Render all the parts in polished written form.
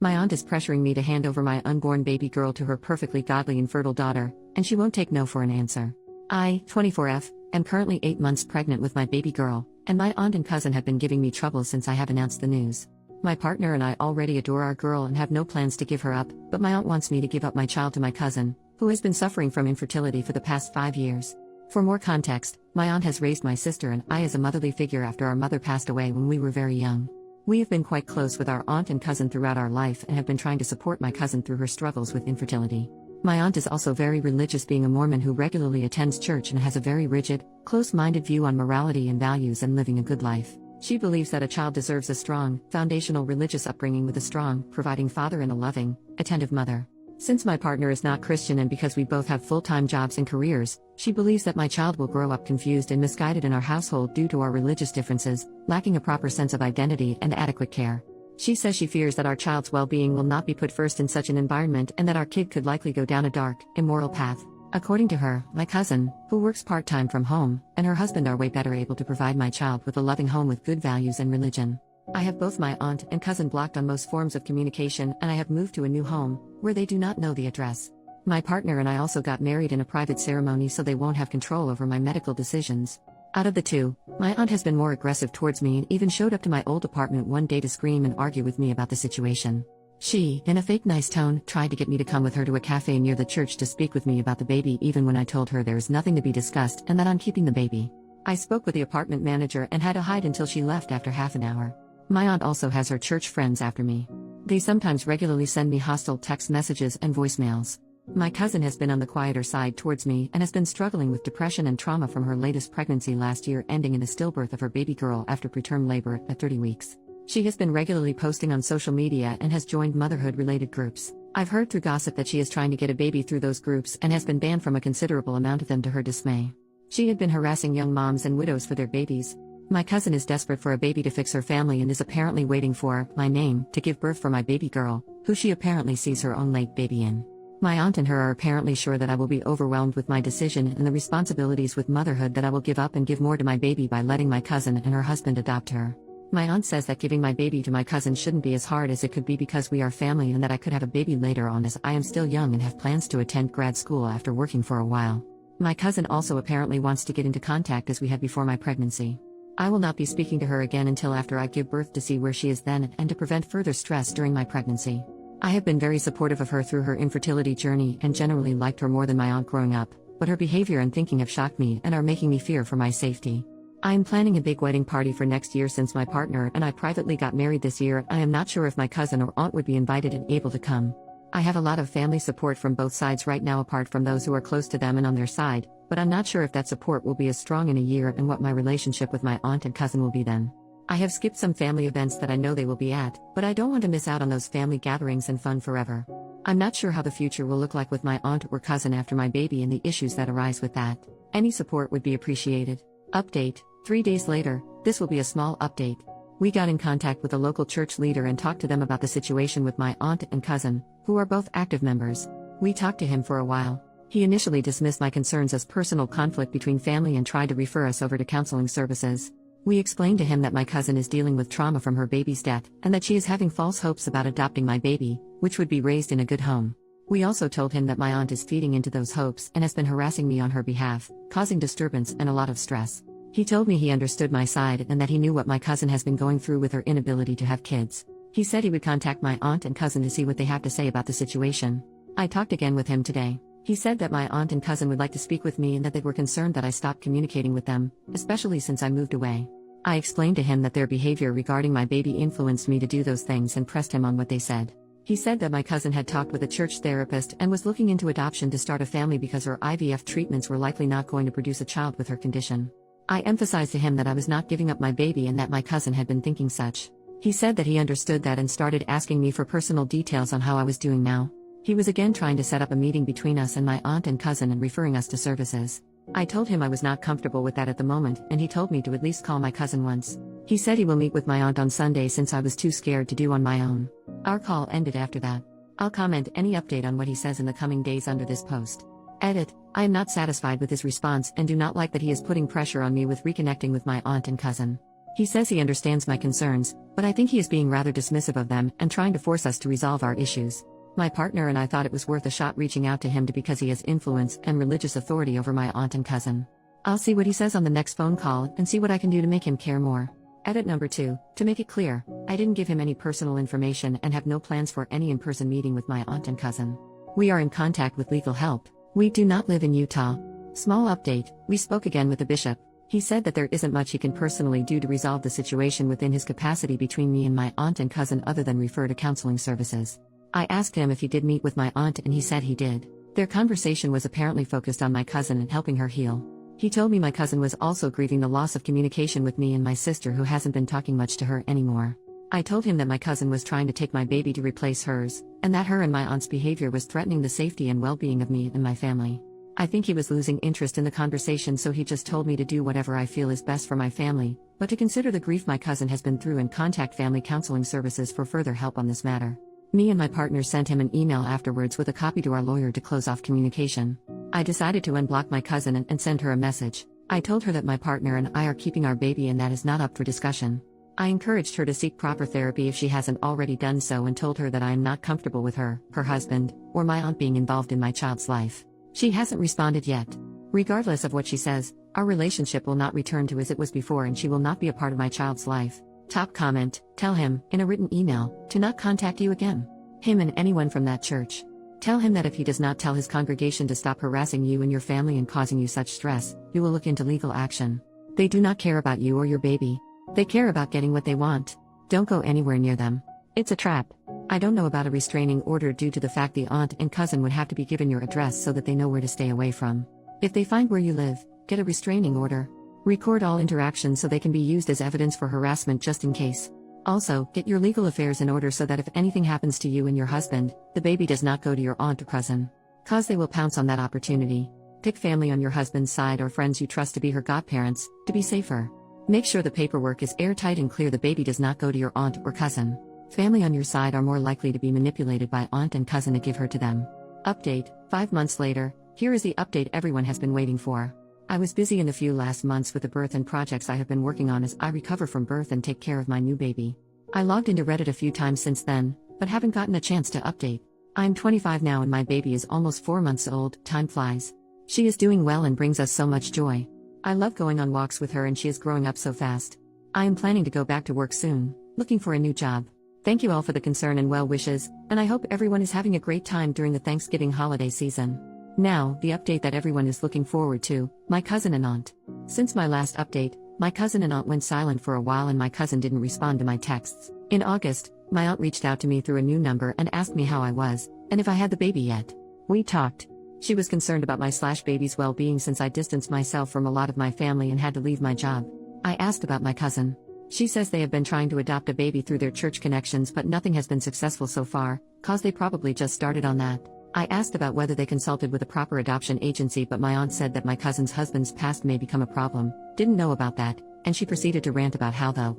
My aunt is pressuring me to hand over my unborn baby girl to her perfectly godly and fertile daughter, and she won't take no for an answer. I, 24F, am currently 8 months pregnant with my baby girl, and my aunt and cousin have been giving me trouble since I have announced the news. My partner and I already adore our girl and have no plans to give her up, but my aunt wants me to give up my child to my cousin, who has been suffering from infertility for the past 5 years. For more context, my aunt has raised my sister and I as a motherly figure after our mother passed away when we were very young. We have been quite close with our aunt and cousin throughout our life and have been trying to support my cousin through her struggles with infertility. My aunt is also very religious, being a Mormon who regularly attends church and has a very rigid, close-minded view on morality and values and living a good life. She believes that a child deserves a strong, foundational religious upbringing with a strong, providing father and a loving, attentive mother. Since my partner is not Christian and because we both have full-time jobs and careers, she believes that my child will grow up confused and misguided in our household due to our religious differences, lacking a proper sense of identity and adequate care. She says she fears that our child's well-being will not be put first in such an environment and that our kid could likely go down a dark, immoral path. According to her, my cousin, who works part-time from home, and her husband are way better able to provide my child with a loving home with good values and religion. I have both my aunt and cousin blocked on most forms of communication, and I have moved to a new home, where they do not know the address. My partner and I also got married in a private ceremony, so they won't have control over my medical decisions. Out of the two, my aunt has been more aggressive towards me and even showed up to my old apartment one day to scream and argue with me about the situation. She, in a fake nice tone, tried to get me to come with her to a cafe near the church to speak with me about the baby, even when I told her there is nothing to be discussed and that I'm keeping the baby. I spoke with the apartment manager and had to hide until she left after half an hour. My aunt also has her church friends after me. They sometimes regularly send me hostile text messages and voicemails. My cousin has been on the quieter side towards me and has been struggling with depression and trauma from her latest pregnancy last year, ending in a stillbirth of her baby girl after preterm labor at 30 weeks. She has been regularly posting on social media and has joined motherhood-related groups. I've heard through gossip that she is trying to get a baby through those groups and has been banned from a considerable amount of them to her dismay. She had been harassing young moms and widows for their babies. My cousin is desperate for a baby to fix her family and is apparently waiting for my name to give birth for my baby girl, who she apparently sees her own late baby in. My aunt and her are apparently sure that I will be overwhelmed with my decision and the responsibilities with motherhood, that I will give up and give more to my baby by letting my cousin and her husband adopt her. My aunt says that giving my baby to my cousin shouldn't be as hard as it could be because we are family, and that I could have a baby later on as I am still young and have plans to attend grad school after working for a while. My cousin also apparently wants to get into contact as we had before my pregnancy. I will not be speaking to her again until after I give birth to see where she is then and to prevent further stress during my pregnancy. I have been very supportive of her through her infertility journey and generally liked her more than my aunt growing up, but her behavior and thinking have shocked me and are making me fear for my safety. I am planning a big wedding party for next year since my partner and I privately got married this year. I am not sure if my cousin or aunt would be invited and able to come. I have a lot of family support from both sides right now apart from those who are close to them and on their side, but I'm not sure if that support will be as strong in a year and what my relationship with my aunt and cousin will be then. I have skipped some family events that I know they will be at, but I don't want to miss out on those family gatherings and fun forever. I'm not sure how the future will look like with my aunt or cousin after my baby and the issues that arise with that. Any support would be appreciated. Update: 3 days later, this will be a small update. We got in contact with a local church leader and talked to them about the situation with my aunt and cousin, who are both active members. We talked to him for a while. He initially dismissed my concerns as personal conflict between family and tried to refer us over to counseling services. We explained to him that my cousin is dealing with trauma from her baby's death and that she is having false hopes about adopting my baby, which would be raised in a good home. We also told him that my aunt is feeding into those hopes and has been harassing me on her behalf, causing disturbance and a lot of stress. He told me he understood my side and that he knew what my cousin has been going through with her inability to have kids. He said he would contact my aunt and cousin to see what they have to say about the situation. I talked again with him today. He said that my aunt and cousin would like to speak with me and that they were concerned that I stopped communicating with them, especially since I moved away. I explained to him that their behavior regarding my baby influenced me to do those things and pressed him on what they said. He said that my cousin had talked with a church therapist and was looking into adoption to start a family because her IVF treatments were likely not going to produce a child with her condition. I emphasized to him that I was not giving up my baby and that my cousin had been thinking such. He said that he understood that and started asking me for personal details on how I was doing now. He was again trying to set up a meeting between us and my aunt and cousin and referring us to services. I told him I was not comfortable with that at the moment, and he told me to at least call my cousin once. He said he will meet with my aunt on Sunday since I was too scared to do on my own. Our call ended after that. I'll comment any update on what he says in the coming days under this post. Edit: I am not satisfied with his response and do not like that he is putting pressure on me with reconnecting with my aunt and cousin. He says he understands my concerns, but I think he is being rather dismissive of them and trying to force us to resolve our issues. My partner and I thought it was worth a shot reaching out to him because he has influence and religious authority over my aunt and cousin. I'll see what he says on the next phone call and see what I can do to make him care more. Edit number 2, to make it clear, I didn't give him any personal information and have no plans for any in-person meeting with my aunt and cousin. We are in contact with legal help. We do not live in Utah. Small update, we spoke again with the bishop. He said that there isn't much he can personally do to resolve the situation within his capacity between me and my aunt and cousin other than refer to counseling services. I asked him if he did meet with my aunt and he said he did. Their conversation was apparently focused on my cousin and helping her heal. He told me my cousin was also grieving the loss of communication with me and my sister who hasn't been talking much to her anymore. I told him that my cousin was trying to take my baby to replace hers, and that her and my aunt's behavior was threatening the safety and well-being of me and my family. I think he was losing interest in the conversation, so he just told me to do whatever I feel is best for my family, but to consider the grief my cousin has been through and contact family counseling services for further help on this matter. Me and my partner sent him an email afterwards with a copy to our lawyer to close off communication. I decided to unblock my cousin and send her a message. I told her that my partner and I are keeping our baby and that is not up for discussion. I encouraged her to seek proper therapy if she hasn't already done so and told her that I am not comfortable with her, her husband, or my aunt being involved in my child's life. She hasn't responded yet. Regardless of what she says, our relationship will not return to as it was before and she will not be a part of my child's life. Top comment, tell him, in a written email, to not contact you again. Him and anyone from that church. Tell him that if he does not tell his congregation to stop harassing you and your family and causing you such stress, you will look into legal action. They do not care about you or your baby. They care about getting what they want. Don't go anywhere near them. It's a trap. I don't know about a restraining order due to the fact the aunt and cousin would have to be given your address so that they know where to stay away from. If they find where you live, get a restraining order. Record all interactions so they can be used as evidence for harassment just in case. Also, get your legal affairs in order so that if anything happens to you and your husband, the baby does not go to your aunt or cousin. Cause they will pounce on that opportunity. Pick family on your husband's side or friends you trust to be her godparents, to be safer. Make sure the paperwork is airtight and clear. The baby does not go to your aunt or cousin. Family on your side are more likely to be manipulated by aunt and cousin to give her to them. Update, 5 months later, here is the update everyone has been waiting for. I was busy in the few last months with the birth and projects I have been working on as I recover from birth and take care of my new baby. I logged into Reddit a few times since then, but haven't gotten a chance to update. I'm 25 now and my baby is almost 4 months old. Time flies. She is doing well and brings us so much joy. I love going on walks with her and she is growing up so fast. I am planning to go back to work soon, looking for a new job. Thank you all for the concern and well wishes, and I hope everyone is having a great time during the Thanksgiving holiday season. Now, the update that everyone is looking forward to, my cousin and aunt. Since my last update, my cousin and aunt went silent for a while and my cousin didn't respond to my texts. In August, my aunt reached out to me through a new number and asked me how I was, and if I had the baby yet. We talked. She was concerned about my baby's well-being since I distanced myself from a lot of my family and had to leave my job. I asked about my cousin. She says they have been trying to adopt a baby through their church connections but nothing has been successful so far, cause they probably just started on that. I asked about whether they consulted with a proper adoption agency but my aunt said that my cousin's husband's past may become a problem, didn't know about that, and she proceeded to rant about how the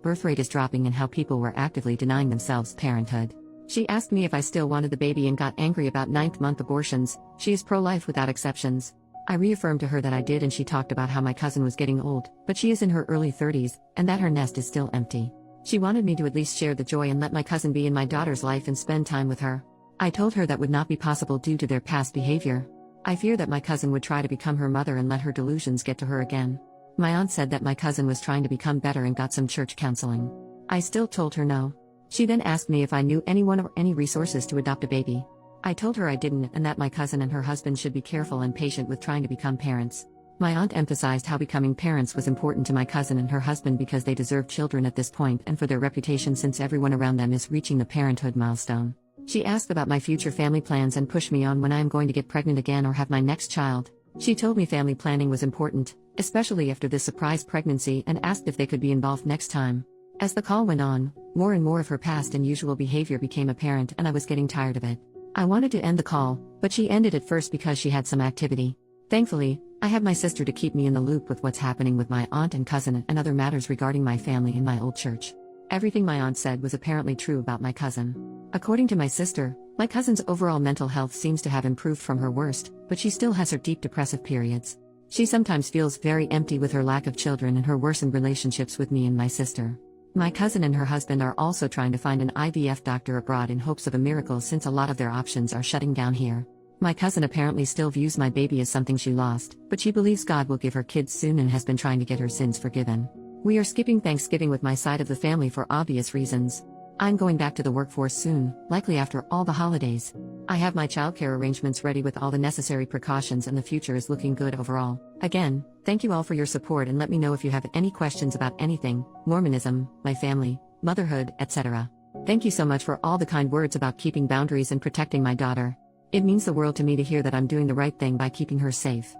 birth rate is dropping and how people were actively denying themselves parenthood. She asked me if I still wanted the baby and got angry about 9th-month abortions. She is pro-life without exceptions. I reaffirmed to her that I did and she talked about how my cousin was getting old, but she is in her early 30s, and that her nest is still empty. She wanted me to at least share the joy and let my cousin be in my daughter's life and spend time with her. I told her that would not be possible due to their past behavior. I fear that my cousin would try to become her mother and let her delusions get to her again. My aunt said that my cousin was trying to become better and got some church counseling. I still told her no. She then asked me if I knew anyone or any resources to adopt a baby. I told her I didn't and that my cousin and her husband should be careful and patient with trying to become parents. My aunt emphasized how becoming parents was important to my cousin and her husband because they deserve children at this point and for their reputation since everyone around them is reaching the parenthood milestone. She asked about my future family plans and pushed me on when I am going to get pregnant again or have my next child. She told me family planning was important, especially after this surprise pregnancy, and asked if they could be involved next time. As the call went on, more and more of her past and usual behavior became apparent and I was getting tired of it. I wanted to end the call, but she ended it first because she had some activity. Thankfully, I have my sister to keep me in the loop with what's happening with my aunt and cousin and other matters regarding my family and my old church. Everything my aunt said was apparently true about my cousin. According to my sister, my cousin's overall mental health seems to have improved from her worst, but she still has her deep depressive periods. She sometimes feels very empty with her lack of children and her worsened relationships with me and my sister. My cousin and her husband are also trying to find an IVF doctor abroad in hopes of a miracle since a lot of their options are shutting down here. My cousin apparently still views my baby as something she lost, but she believes God will give her kids soon and has been trying to get her sins forgiven. We are skipping Thanksgiving with my side of the family for obvious reasons. I'm going back to the workforce soon, likely after all the holidays. I have my childcare arrangements ready with all the necessary precautions and the future is looking good overall. Again, thank you all for your support and let me know if you have any questions about anything, Mormonism, my family, motherhood, etc. Thank you so much for all the kind words about keeping boundaries and protecting my daughter. It means the world to me to hear that I'm doing the right thing by keeping her safe.